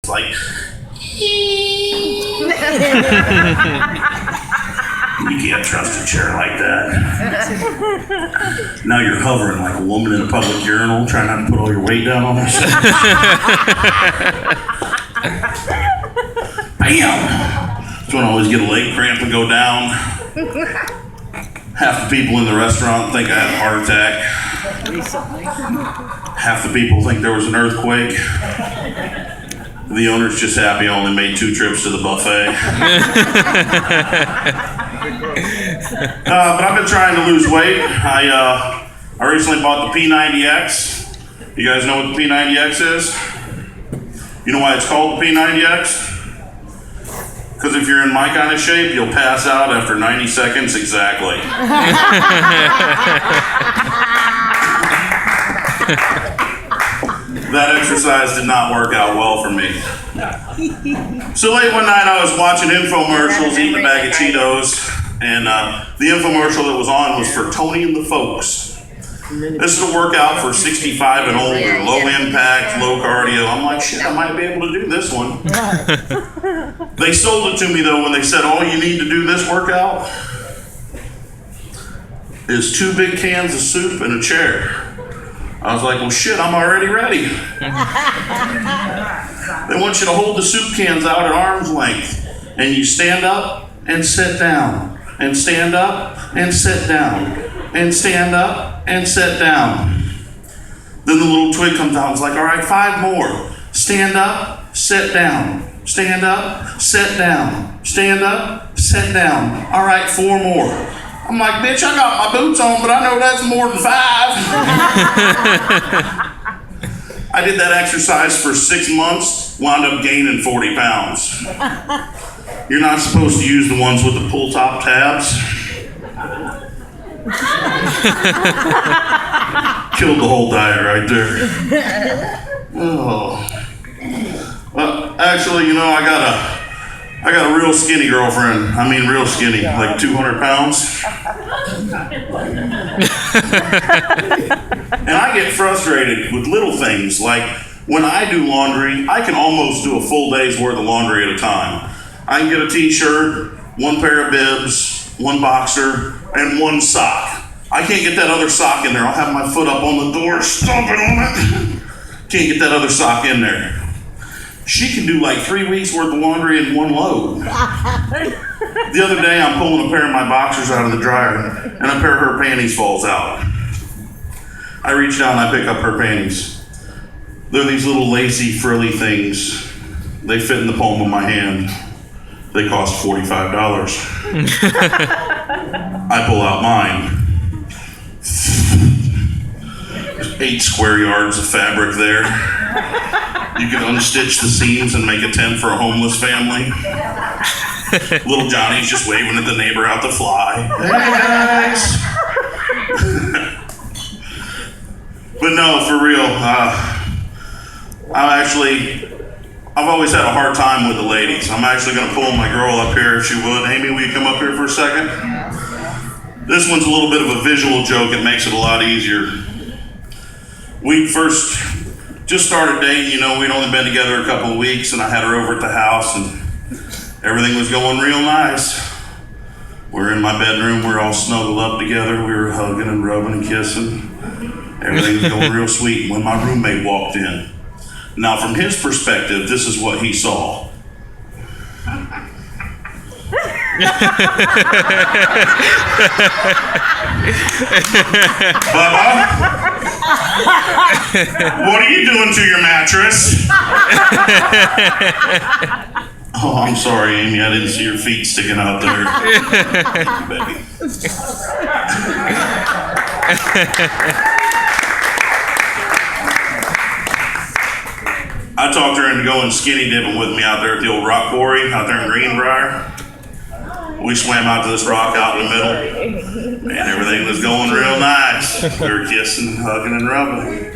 It's like, you can't trust a chair like that. Now you're hovering like a woman in a public urinal, trying not to put all your weight down on this. Bam! That's when I always get a leg cramp and go down. Half the people in the restaurant think I had a heart attack. Recently. Half the people think there was an earthquake. The owner's just happy I only made 2 trips to the buffet. But I've been trying to lose weight. I recently bought the P90X. You guys know what the P90X is? You know why it's called the P90X? Because if you're in my kind of shape, you'll pass out after 90 seconds exactly. That exercise did not work out well for me. So late one night I was watching infomercials, eating a bag of Cheetos, and the infomercial that was on was for Tony and the Folks. This is a workout for 65 and older, low impact, low cardio. I'm like, shit, I might be able to do this one. They sold it to me though when they said all you need to do this workout is 2 big cans of soup and a chair. I was like, well shit, I'm already ready. They want you to hold the soup cans out at arm's length and you stand up and sit down and stand up and sit down and stand up and sit down. Then the little twig comes out and is like, all right, 5 more. Stand up, sit down. Stand up, sit down. Stand up, sit down. All right, 4 more. I'm like, bitch, I got my boots on, but I know that's more than 5. I did that exercise for 6 months, wound up gaining 40 pounds. You're not supposed to use the ones with the pull top tabs. Killed the whole diet right there. Oh. Actually, you know, I got a real skinny girlfriend. I mean, real skinny, like 200 pounds. And I get frustrated with little things. Like when I do laundry, I can almost do a full day's worth of laundry at a time. I can get a t-shirt, 1 pair of bibs, 1 boxer, and 1 sock. I can't get that other sock in there. I'll have my foot up on the door, stomping on it. Can't get that other sock in there. She can do like 3 weeks worth of laundry in 1 load. The other day, I'm pulling a pair of my boxers out of the dryer, and a pair of her panties falls out. I reach down, I pick up her panties. They're these little lacy, frilly things. They fit in the palm of my hand. They cost $45. I pull out mine. There's 8 square yards of fabric there. You can unstitch the seams and make a tent for a homeless family. Little Johnny's just waving at the neighbor out to fly. Hey guys! But no, for real, I've always had a hard time with the ladies. I'm actually going to pull my girl up here if she would. Amy, will you come up here for a second? This one's a little bit of a visual joke. It makes it a lot easier. We first just started dating, you know, we'd only been together a couple of weeks, and I had her over at the house, and everything was going real nice. We're in my bedroom, we're all snuggled up together, we were hugging and rubbing and kissing. Everything was going real sweet when my roommate walked in. Now, from his perspective, this is what he saw. Bubba, what are you doing to your mattress? Oh, I'm sorry, Amy. I didn't see your feet sticking out there. Baby. I talked her into going skinny dipping with me out there at the old rock quarry out there in Greenbrier. We swam out to this rock out in the middle, and everything was going real nice. We were kissing, hugging, and rubbing.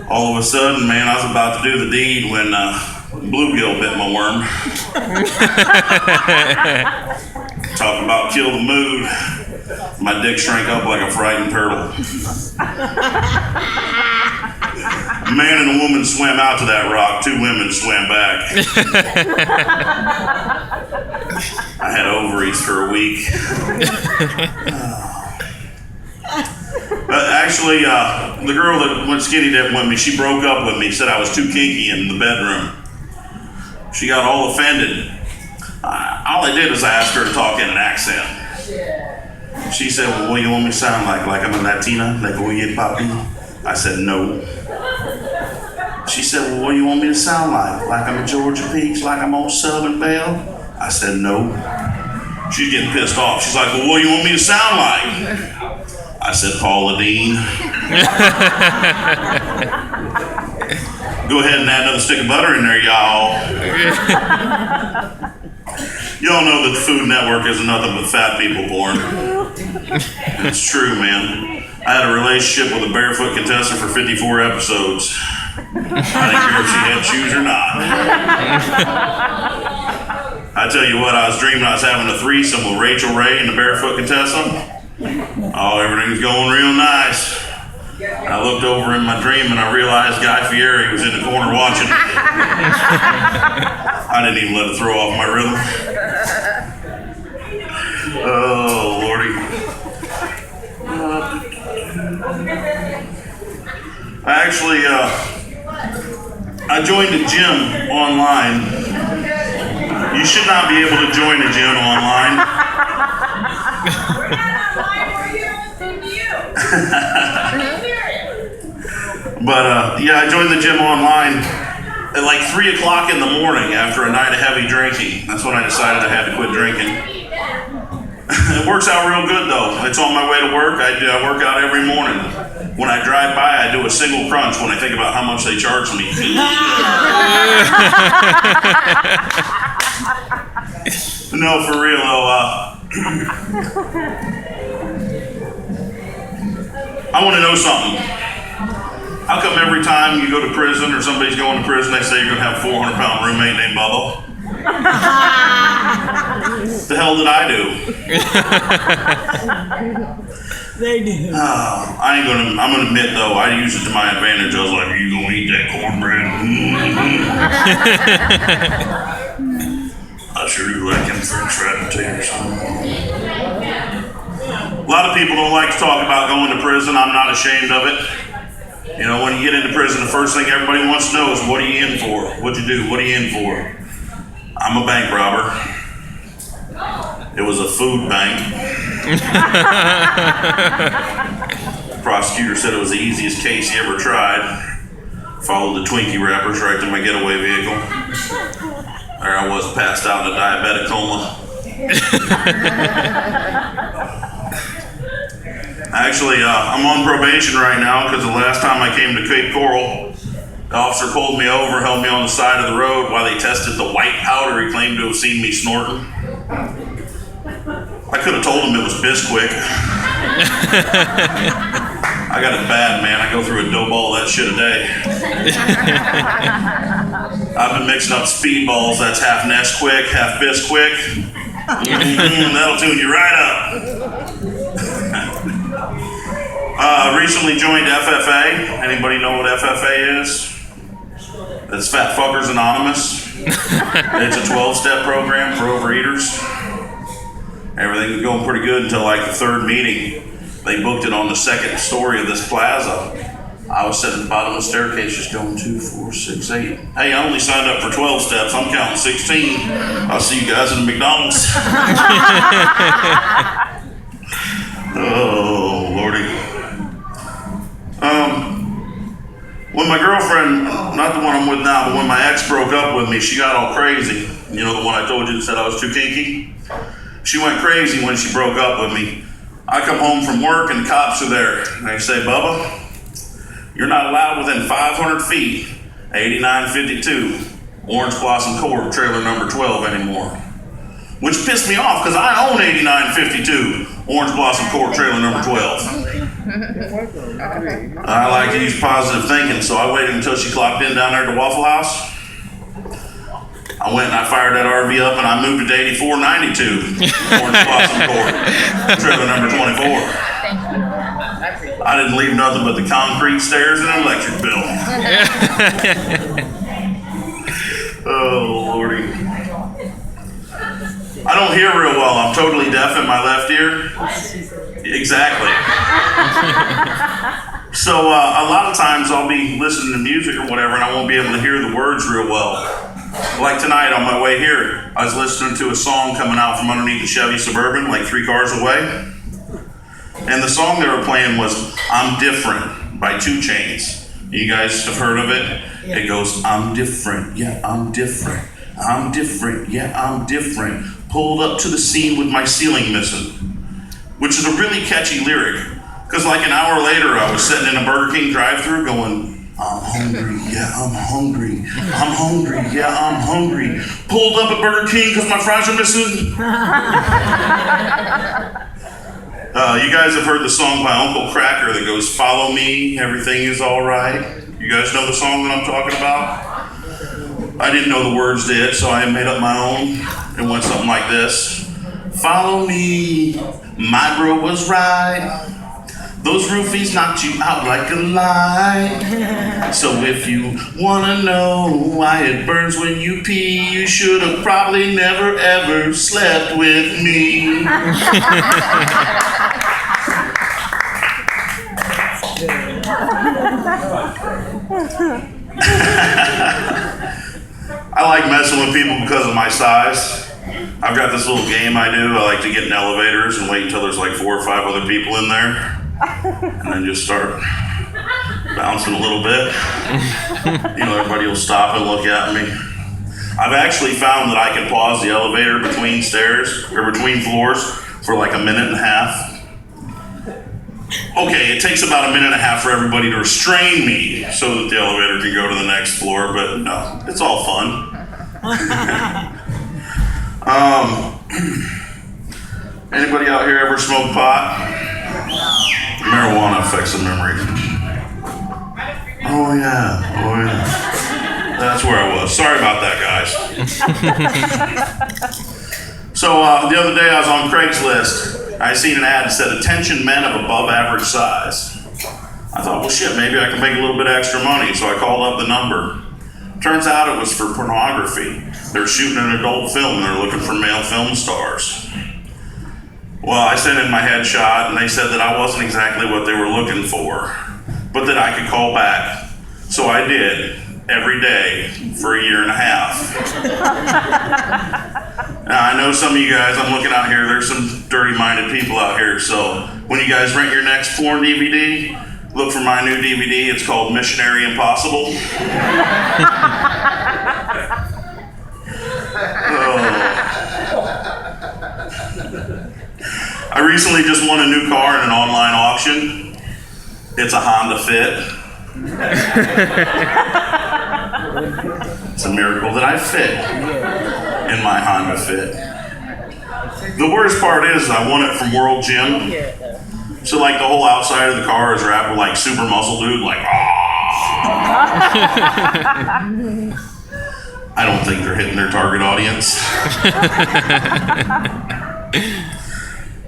All of a sudden, man, I was about to do the deed when bluegill bit my worm. Talk about kill the mood. My dick shrank up like a frightened turtle. man and a woman swam out to that rock. 2 women swam back. I had ovaries for a week. Actually, the girl that went skinny dipping with me, she broke up with me, said I was too kinky in the bedroom. She got all offended. All I did was I asked her to talk in an accent. She said, well, what do you want me to sound like? Like I'm a Latina? Like, oye, papi? I said, no. She said, well, what do you want me to sound like? Like I'm a Georgia Peach? Like I'm on Southern Belle? I said, no. She's getting pissed off. She's like, well, what do you want me to sound like? I said, Paula Dean. Go ahead and add another stick of butter in there, y'all. Y'all know that the Food Network isn't nothing but fat people porn. It's true, man. I had a relationship with a barefoot contestant for 54 episodes. I didn't care if she had shoes or not. I tell you what, I was dreaming I was having a threesome with Rachel Ray and the barefoot contestant. Oh, everything's going real nice. I looked over in my dream and I realized Guy Fieri was in the corner watching. I didn't even let it throw off my rhythm. Oh, Lordy. I joined a gym online. You should not be able to join a gym online. We're not online, we're here listening to you. But I joined the gym online at like 3 o'clock in the morning after a night of heavy drinking. That's when I decided I had to quit drinking. It works out real good though. It's on my way to work. I work out every morning. When I drive by, I do a single crunch when I think about how much they charge me. No, for real though. I want to know something. How come every time you go to prison or somebody's going to prison, they say you're going to have a 400-pound roommate named Bubba? The hell did I do? They do. I'm gonna admit though, I used it to my advantage. I was like, are you gonna eat that cornbread? I sure do like them French fried potatoes. A lot of people don't like to talk about going to prison. I'm not ashamed of it. You know, when you get into prison, the first thing everybody wants to know is, what are you in for? What'd you do? What are you in for? I'm a bank robber. It was a food bank. The prosecutor said it was the easiest case he ever tried. Followed the Twinkie wrappers right to my getaway vehicle. There I was, passed out in a diabetic coma. Actually, I'm on probation right now because the last time I came to Cape Coral, the officer pulled me over, held me on the side of the road while they tested the white powder he claimed to have seen me snorting. I could have told him it was Bisquick. I got it bad, man. I go through a dough ball of that shit a day. I've been mixing up speedballs. That's half Nesquik, half Bisquick. That'll tune you right up. Recently joined FFA. Anybody know what FFA is? That's Fat Fuckers Anonymous. It's a 12-step program for overeaters. Everything was going pretty good until like the third meeting. They booked it on the second story of this plaza. I was sitting at the bottom of the staircase just going 2, 4, 6, 8. Hey, I only signed up for 12 steps. I'm counting 16. I'll see you guys in the McDonald's. Oh, Lordy. When my girlfriend, not the one I'm with now, but when my ex broke up with me, she got all crazy. You know, the one I told you that said I was too kinky? She went crazy when she broke up with me. I come home from work and the cops are there. And they say, Bubba, you're not allowed within 500 feet, 8952, Orange Blossom Court, trailer number 12 anymore. Which pissed me off because I own 8952, Orange Blossom Court, trailer number 12. I like to use positive thinking, so I waited until she clocked in down there at the Waffle House. I went and I fired that RV up and I moved it to 8492, Orange Blossom Court, trailer number 24. I didn't leave nothing but the concrete stairs and an electric bill. Oh, Lordy. I don't hear real well. I'm totally deaf in my left ear. Exactly. So a lot of times I'll be listening to music or whatever and I won't be able to hear the words real well. Like tonight on my way here, I was listening to a song coming out from underneath the Chevy Suburban, like 3 cars away. And the song they were playing was I'm Different by 2 Chainz. You guys have heard of it? Yeah. It goes, I'm different, yeah, I'm different. I'm different, yeah, I'm different. Pulled up to the scene with my ceiling missing. Which is a really catchy lyric. Because like an hour later, I was sitting in a Burger King drive-thru going, I'm hungry, yeah, I'm hungry. I'm hungry, yeah, I'm hungry. Pulled up at Burger King because my fries are missing. You guys have heard the song by Uncle Cracker that goes, follow me, everything is all right. You guys know the song that I'm talking about? I didn't know the words did, so I made up my own. It went something like this. Follow me, my bro was right. Those roofies knocked you out like a light. So if you wanna know why it burns when you pee, you should have probably never ever slept with me. I like messing with people because of my size. I've got this little game I do. I like to get in elevators and wait until there's like 4 or 5 other people in there. And then just start bouncing a little bit. You know, everybody will stop and look at me. I've actually found that I can pause the elevator between stairs or between floors for like a minute and a half. Okay, it takes about a minute and a half for everybody to restrain me so that the elevator can go to the next floor, but no, it's all fun. Anybody out here ever smoke pot? Marijuana affects the memory. Oh yeah. That's where I was. Sorry about that, guys. So the other day I was on Craigslist. I seen an ad that said, attention men of above average size. I thought, well shit, maybe I can make a little bit of extra money. So I called up the number. Turns out it was for pornography. They're shooting an adult film and they're looking for male film stars. Well, I sent in my headshot and they said that I wasn't exactly what they were looking for, but that I could call back. So I did, every day for a year and a half. Now I know some of you guys, I'm looking out here, there's some dirty-minded people out here, so when you guys rent your next porn DVD, look for my new DVD, it's called Missionary Impossible. I recently just won a new car in an online auction. It's a Honda Fit. It's a miracle that I fit in my Honda Fit. The worst part is I won it from World Gym. So like the whole outside of the car is wrapped with like super muscle dude, like I don't think they're hitting their target audience.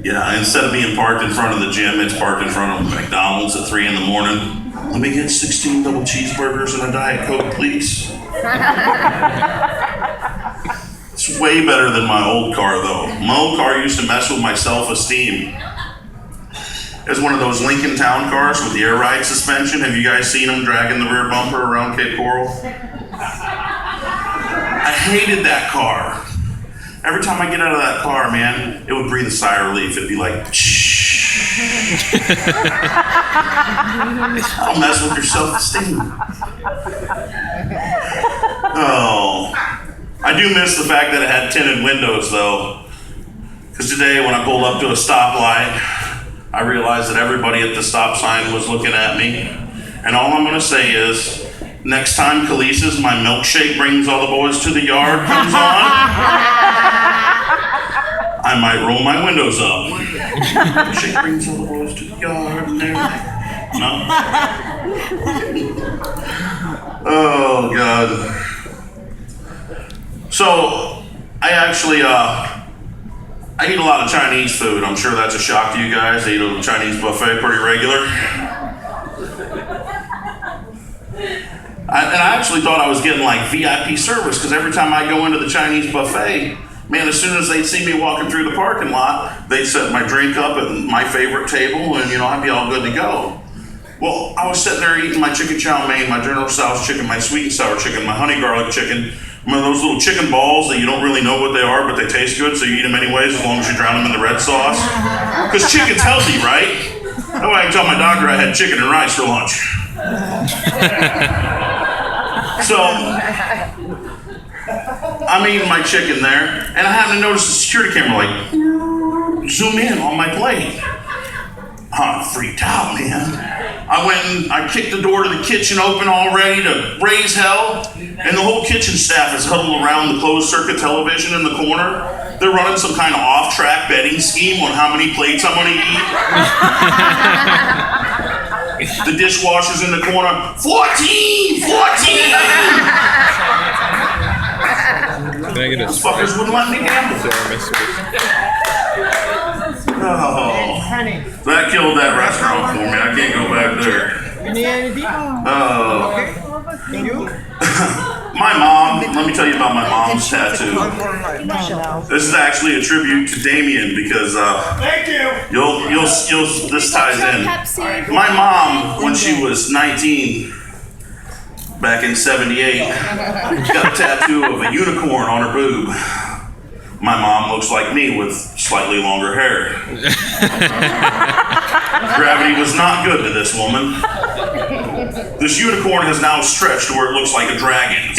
Yeah, instead of being parked in front of the gym, it's parked in front of McDonald's at 3 a.m. Let me get 16 double cheeseburgers and a Diet Coke, please. It's way better than my old car, though. My old car used to mess with my self-esteem. It's one of those Lincoln Town cars with the air ride suspension. Have you guys seen them dragging the rear bumper around Cape Coral? I hated that car. Every time I get out of that car, man, it would breathe a sigh of relief. It'd be like, shh. Don't mess with your self-esteem. Oh, I do miss the fact that it had tinted windows, though. Because today, when I pulled up to a stoplight, I realized that everybody at the stop sign was looking at me. And all I'm going to say is, next time Khaleesi's My Milkshake Brings All the Boys to the Yard comes on, I might roll my windows up. Milkshake brings all the boys to the yard and everything. No? Oh, God. So, I actually I eat a lot of Chinese food. I'm sure that's a shock to you guys. I eat a Chinese buffet pretty regular. I actually thought I was getting like VIP service because every time I go into the Chinese buffet, man, as soon as they'd see me walking through the parking lot, they'd set my drink up at my favorite table and, I'd be all good to go. Well, I was sitting there eating my chicken chow mein, my General Tso's chicken, my sweet and sour chicken, my honey garlic chicken, one of those little chicken balls that you don't really know what they are, but they taste good, so you eat them anyways as long as you drown them in the red sauce. Because chicken's healthy, right? That way I can tell my doctor I had chicken and rice for lunch. So, I'm eating my chicken there, and I happen to notice the security camera zoom in on my plate. I'm freaked out, man. I went and I kicked the door to the kitchen open all ready to raise hell, and the whole kitchen staff is huddled around the closed circuit television in the corner. They're running some kind of off-track betting scheme on how many plates I'm gonna eat. The dishwasher's in the corner, 14! Those fuckers wouldn't let me gamble. Oh, that killed that restaurant for me. I can't go back there. You need anything? Thank you. My mom, let me tell you about my mom's tattoo. This is actually a tribute to Damien because Thank you. This ties in. My mom, when she was 19, back in 78, got a tattoo of a unicorn on her boob. My mom looks like me with slightly longer hair. Gravity was not good to this woman. This unicorn has now stretched to where it looks like a dragon.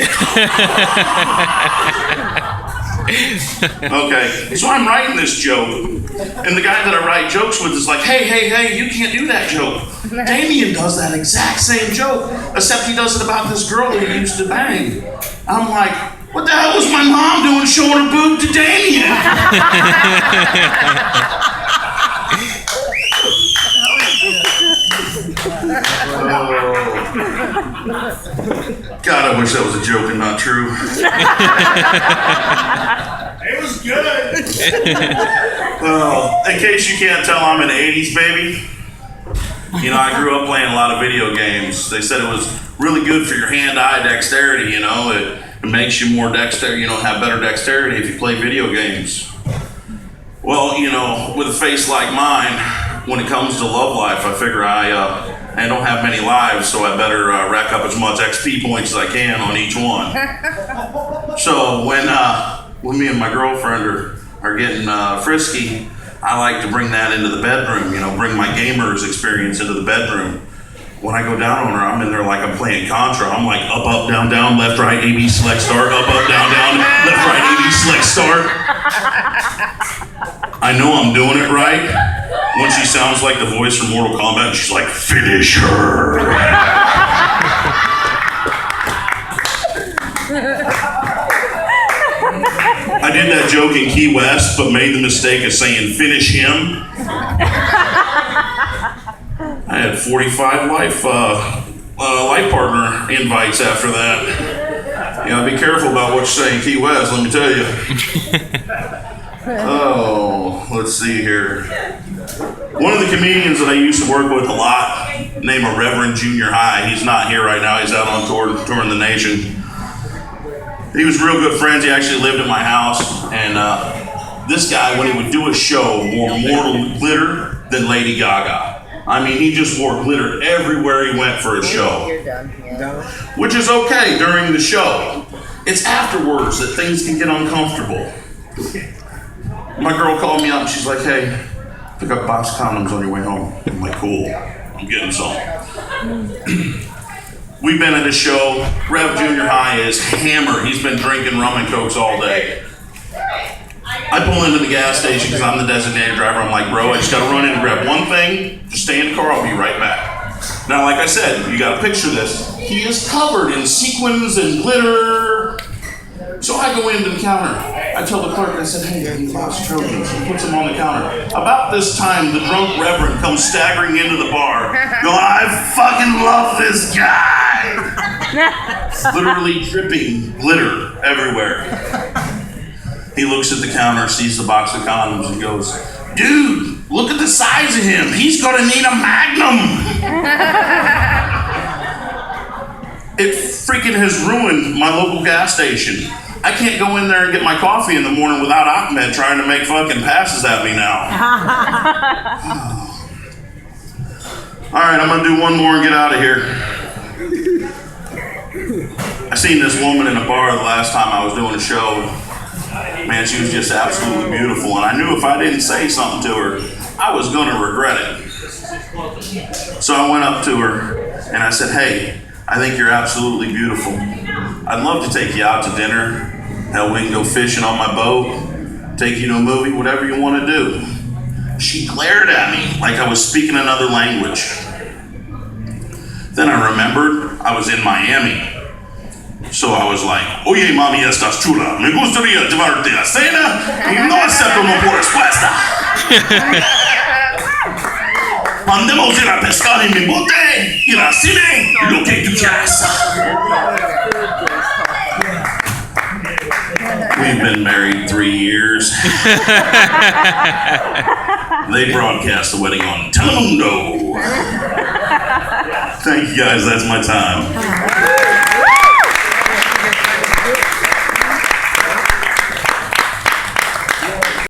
Okay, so I'm writing this joke, and the guy that I write jokes with is like, hey, you can't do that joke. Damien does that exact same joke, except he does it about this girl that he used to bang. I'm like, what the hell was my mom doing showing her boob to Damien? God, I wish that was a joke and not true. It was good. Well, in case you can't tell, I'm an 80s baby. I grew up playing a lot of video games. They said it was really good for your hand-eye dexterity, It makes you more dexterity, have better dexterity if you play video games. Well, with a face like mine, when it comes to love life, I figure I don't have many lives, so I better rack up as much XP points as I can on each one. So when me and my girlfriend are getting frisky, I like to bring that into the bedroom, bring my gamer's experience into the bedroom. When I go down on her, I'm in there like I'm playing Contra. I'm like up, down, down, left, right, A, B, select, start, up, down, down, left, right, A, B, select, start. I know I'm doing it right when she sounds like the voice from Mortal Kombat and she's like, finish her. I did that joke in Key West, but made the mistake of saying finish him. I had 45 life partner invites after that. Be careful about what you say in Key West, let me tell you. Oh, let's see here. One of the comedians that I used to work with a lot, named Reverend Junior High, he's not here right now, he's out on tour, touring the nation. He was real good friends, he actually lived at my house, and this guy, when he would do a show, wore more glitter than Lady Gaga. I mean, he just wore glitter everywhere he went for a show. You're done. Yeah. Which is okay during the show. It's afterwards that things can get uncomfortable. My girl called me up and she's like, hey, pick up a box of condoms on your way home. I'm like, cool, I'm getting some. We've been at a show. Rev Junior High is hammered. He's been drinking rum and cokes all day. I pull into the gas station because I'm the designated driver. I'm like, bro, I just got to run in and grab one thing. Just stay in the car. I'll be right back. Now, like I said, you got to picture this. He is covered in sequins and glitter. So I go into the counter. I tell the clerk, I said, hey, he lost trophies. He puts them on the counter. About this time, the drunk reverend comes staggering into the bar. Going, I fucking love this guy. Literally dripping glitter everywhere. He looks at the counter, sees the box of condoms, and goes, "Dude, look at the size of him. He's gonna need a Magnum." It freaking has ruined my local gas station. I can't go in there and get my coffee in the morning without Ahmed trying to make fucking passes at me now. All right, I'm gonna do one more and get out of here. I seen this woman in a bar the last time I was doing a show. Man, she was just absolutely beautiful, and I knew if I didn't say something to her, I was gonna regret it. So I went up to her and I said, "Hey, I think you're absolutely beautiful. I'd love to take you out to dinner. Hell, we can go fishing on my boat, take you to a movie, whatever you want to do." She glared at me like I was speaking another language. Then I remembered I was in Miami. So I was like, "Oye, mami, estás chula. Me gustaría llevarte a cena y no acepto no por respuesta. Andemos ir a pescar en mi bote, ir al cine, lo que tú quieras." We've been married 3 years. They broadcast the wedding on Telemundo. Thank you guys, that's my time.